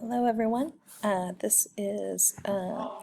Hello everyone. This is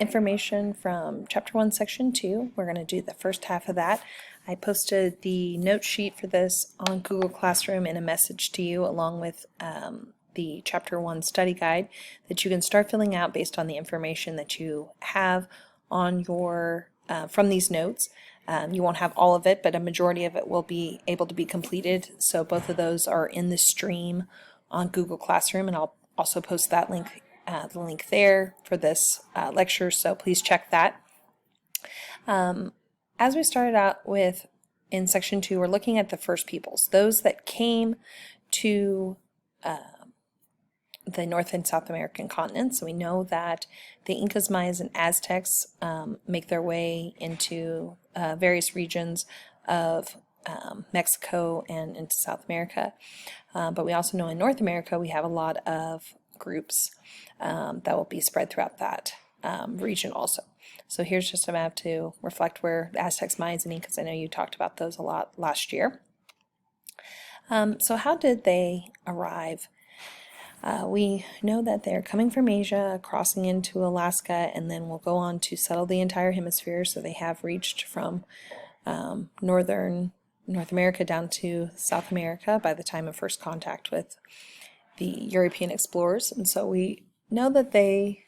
information from Chapter 1, Section 2. We're going to do the first half of that. I posted the note sheet for this on Google Classroom in a message to you along with the Chapter 1 study guide that you can start filling out based on the information that you have on your from these notes. You won't have all of it, but a majority of it will be able to be completed. So both of those are in the stream on Google Classroom, and I'll also post that link, the link there for this lecture, so please check that. As we started out with in Section 2, we're looking at the first peoples, those that came to the North and South American continents. So we know that the Incas, Mayas, and Aztecs make their way into various regions of Mexico and into South America. But we also know in North America we have a lot of groups that will be spread throughout that region also. So here's just a map to reflect where the Aztecs, Mayans, and Incas, I know you talked about those a lot last year. So how did they arrive? We know that they're coming from Asia, crossing into Alaska, and then will go on to settle the entire hemisphere. So they have reached from northern North America down to South America by the time of first contact with the European explorers. And so we know that they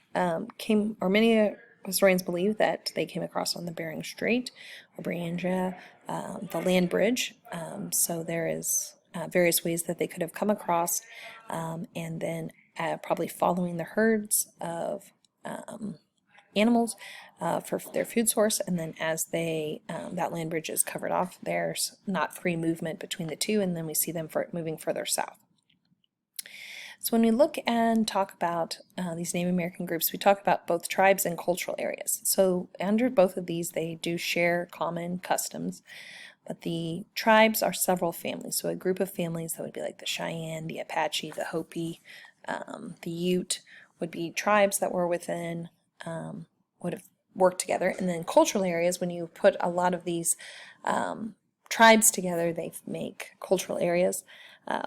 came, or many historians believe that they came across on the Bering Strait, or Britannia, the land bridge. So there is various ways that they could have come across, and then probably following the herds of animals for their food source, and then as they that land bridge is covered off, there's not free movement between the two, and then we see them moving further south. So when we look and talk about these Native American groups, we talk about both tribes and cultural areas. So under both of these, they do share common customs, but the tribes are several families. So a group of families that would be like the Cheyenne, the Apache, the Hopi, the Ute would be tribes that were within, would have worked together. And then cultural areas, when you put a lot of these tribes together, they make cultural areas.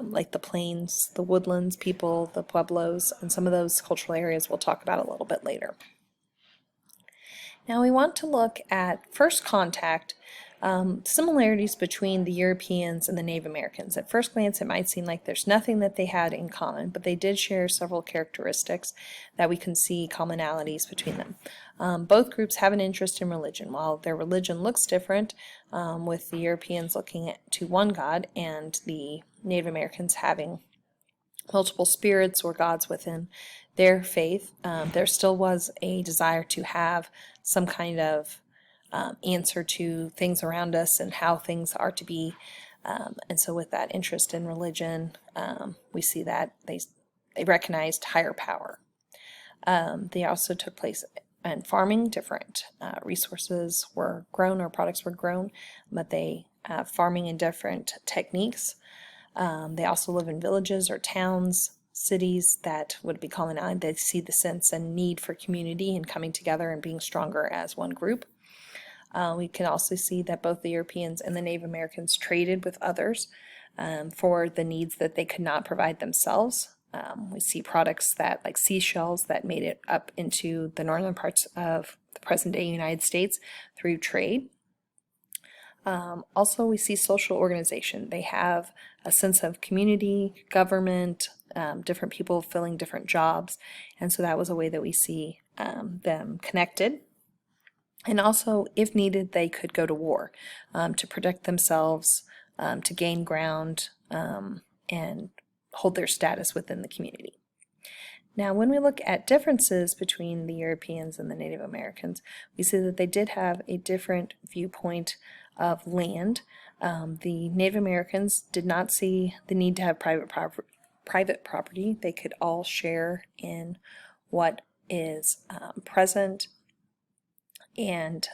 Like the plains, the woodlands people, the pueblos, and some of those cultural areas we'll talk about a little bit later. Now we want to look at first contact, similarities between the Europeans and the Native Americans. At first glance it might seem like there's nothing that they had in common, but they did share several characteristics that we can see commonalities between them. Both groups have an interest in religion. While their religion looks different, with the Europeans looking to one god and the Native Americans having multiple spirits or gods within their faith, there still was a desire to have some kind of answer to things around us and how things are to be. And so with that interest in religion, we see that they recognized higher power. They also took place in farming. Different resources were grown or products were grown, but they farming in different techniques. They also live in villages or towns, cities that would be common. They see the sense and need for community and coming together and being stronger as one group. We can also see that both the Europeans and the Native Americans traded with others for the needs that they could not provide themselves. We see products that, like seashells, that made it up into the northern parts of the present-day United States through trade. Also, we see social organization. They have a sense of community, government, different people filling different jobs, and so that was a way that we see them connected. And also, if needed, they could go to war to protect themselves, to gain ground, and hold their status within the community. Now, when we look at differences between the Europeans and the Native Americans, we see that they did have a different viewpoint of land. The Native Americans did not see the need to have private property. They could all share in what is present and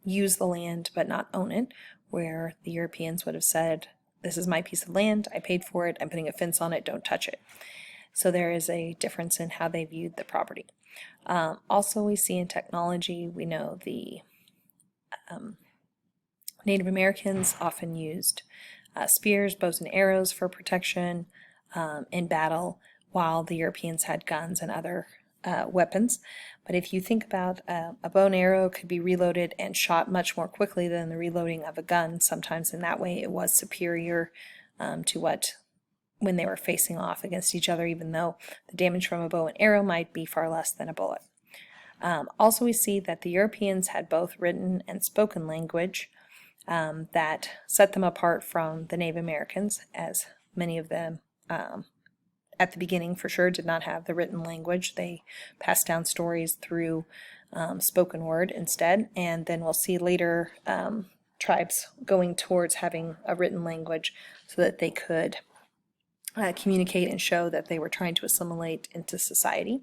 use the land but not own it, where the Europeans would have said, this is my piece of land, I paid for it, I'm putting a fence on it, don't touch it. So there is a difference in how they viewed the property. Also, we see in technology, we know the Native Americans often used spears, bows, and arrows for protection in battle, while the Europeans had guns and other weapons. But if you think about a bow and arrow could be reloaded and shot much more quickly than the reloading of a gun. Sometimes in that way it was superior to what when they were facing off against each other, even though the damage from a bow and arrow might be far less than a bullet. Also, we see that the Europeans had both written and spoken language that set them apart from the Native Americans, as many of them at the beginning for sure did not have the written language. They passed down stories through spoken word instead, and then we'll see later tribes going towards having a written language so that they could communicate and show that they were trying to assimilate into society.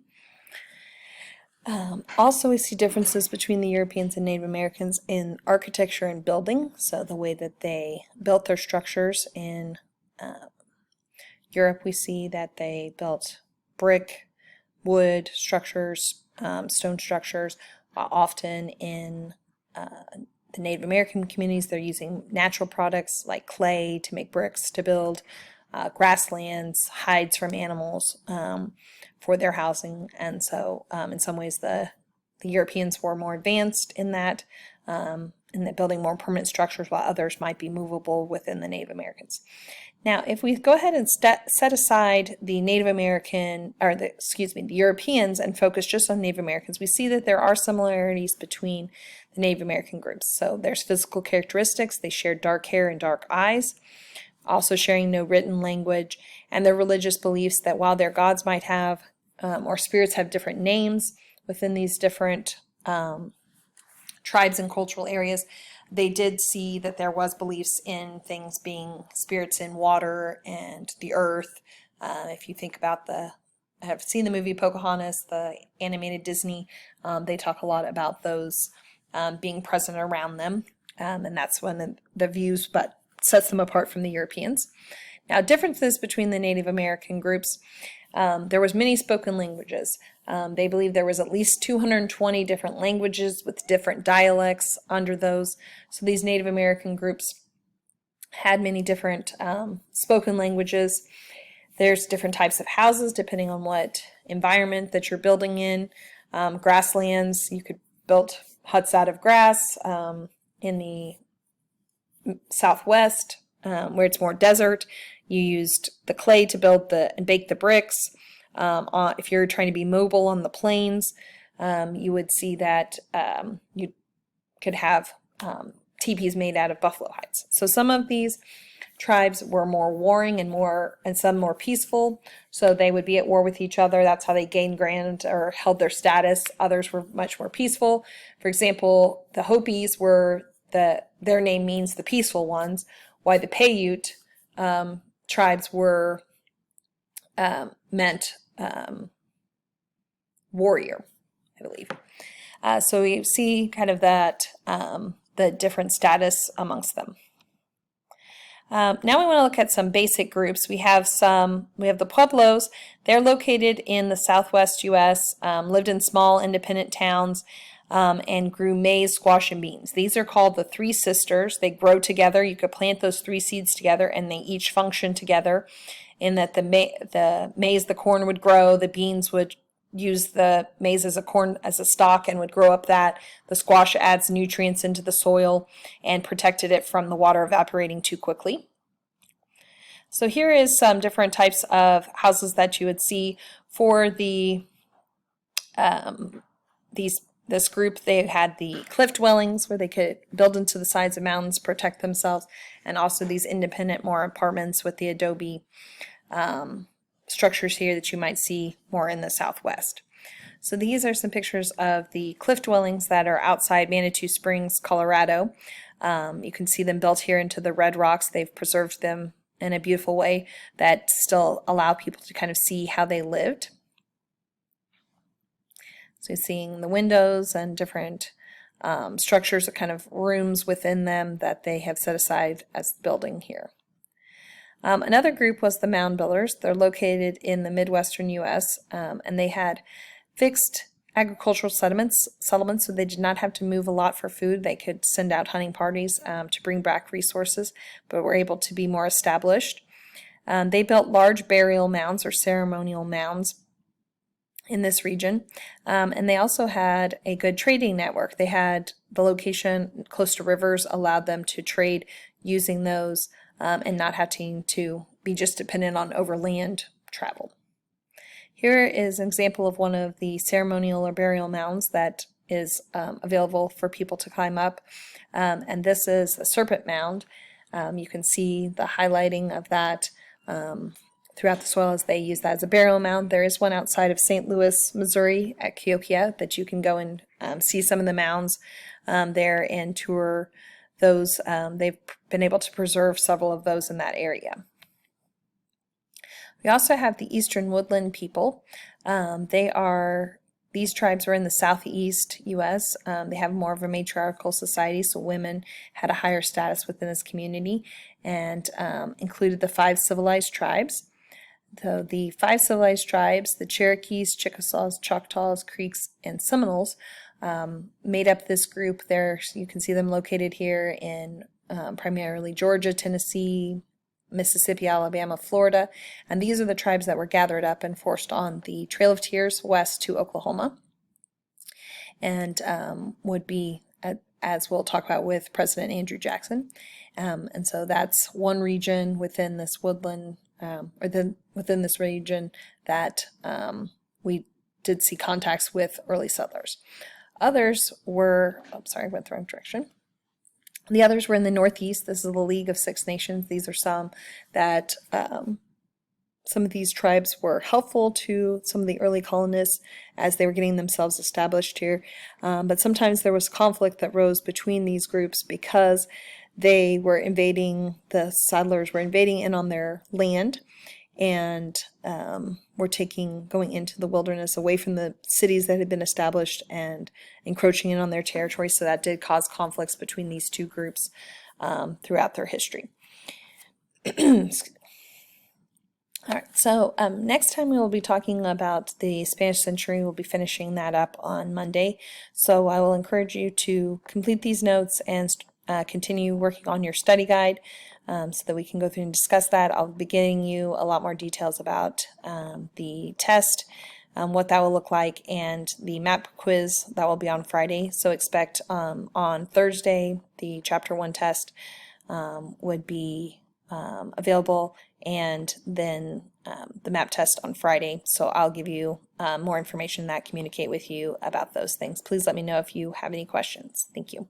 Also, we see differences between the Europeans and Native Americans in architecture and building, so the way that they built their structures. In Europe, we see that they built brick, wood structures, stone structures. Often in the Native American communities, they're using natural products like clay to make bricks to build, grasslands, hides from animals for their housing. And so in some ways the Europeans were more advanced in that building more permanent structures, while others might be movable within the Native Americans. Now, if we go ahead and set aside the Native American, or the Europeans, and focus just on Native Americans, we see that there are similarities between the Native American groups. So there's physical characteristics. They share dark hair and dark eyes, also sharing no written language, and their religious beliefs that while their gods might have, or spirits have different names within these different tribes and cultural areas, they did see that there was beliefs in things being spirits in water and the earth. If you think about have seen the movie Pocahontas, the animated Disney, they talk a lot about those being present around them, and that's one of the views, but sets them apart from the Europeans. Now, differences between the Native American groups. There was many spoken languages. They believe there was at least 220 different languages with different dialects under those. So these Native American groups had many different spoken languages. There's different types of houses depending on what environment that you're building in. Grasslands, you could build huts out of grass. In the Southwest, where it's more desert, you used the clay to build and bake the bricks. If you're trying to be mobile on the plains, you would see that you could have teepees made out of buffalo hides. So some of these tribes were more warring and some more peaceful. So they would be at war with each other. That's how they gained ground or held their status. Others were much more peaceful. For example, the Hopis their name means the peaceful ones, while the Paiute tribes were meant warrior, I believe. So we see kind of that the different status amongst them. Now we want to look at some basic groups. We have the Pueblos. They're located in the Southwest U.S., lived in small independent towns, and grew maize, squash, and beans. These are called the Three Sisters. They grow together. You could plant those three seeds together, and they each function together in that the maize, the corn would grow, the beans would use the maize as a stalk and would grow up that. The squash adds nutrients into the soil and protected it from the water evaporating too quickly. So here is some different types of houses that you would see for this group. They had the cliff dwellings where they could build into the sides of mountains, protect themselves, and also these independent, more apartments with the adobe structures here that you might see more in the Southwest. So these are some pictures of the cliff dwellings that are outside Manitou Springs, Colorado. You can see them built here into the red rocks. They've preserved them in a beautiful way that still allow people to kind of see how they lived. So you're seeing the windows and different structures, kind of rooms within them that they have set aside as building here. Another group was the Mound Builders. They're located in the Midwestern U.S., and they had fixed agricultural settlements, so they did not have to move a lot for food. They could send out hunting parties to bring back resources, but were able to be more established. They built large burial mounds or ceremonial mounds in this region. And they also had a good trading network. They had the location close to rivers allowed them to trade using those and not having to be just dependent on overland travel. Here is an example of one of the ceremonial or burial mounds that is available for people to climb up. And this is a serpent mound. You can see the highlighting of that throughout the soil as they use that as a burial mound. There is one outside of St. Louis, Missouri at Cahokia that you can go and see some of the mounds there and tour those. They've been able to preserve several of those in that area. We also have the Eastern Woodland people. These tribes are in the southeast U.S. They have more of a matriarchal society, so women had a higher status within this community, and included the 5 civilized tribes. So the 5 civilized tribes, the Cherokees, Chickasaws, Choctaws, Creeks, and Seminoles, made up this group. There, you can see them located here in primarily Georgia, Tennessee, Mississippi, Alabama, Florida, and these are the tribes that were gathered up and forced on the Trail of Tears west to Oklahoma, and would be, as we'll talk about with President Andrew Jackson. And so that's one region within this woodland, within this region that we did see contacts with early settlers. Others were, I went the wrong direction. The others were in the Northeast. This is the League of Six Nations. These are some that some of these tribes were helpful to some of the early colonists as they were getting themselves established here. But sometimes there was conflict that rose between these groups because they were invading, the settlers were invading in on their land and were going into the wilderness away from the cities that had been established and encroaching in on their territory. So that did cause conflicts between these two groups throughout their history. All right, so next time we will be talking about the Spanish century. We'll be finishing that up on Monday. So I will encourage you to complete these notes and continue working on your study guide so that we can go through and discuss that. I'll be giving you a lot more details about the test, what that will look like, and the map quiz that will be on Friday. So expect on Thursday the Chapter 1 test would be available, and then the map test on Friday. So I'll give you more information that communicate with you about those things. Please let me know if you have any questions. Thank you.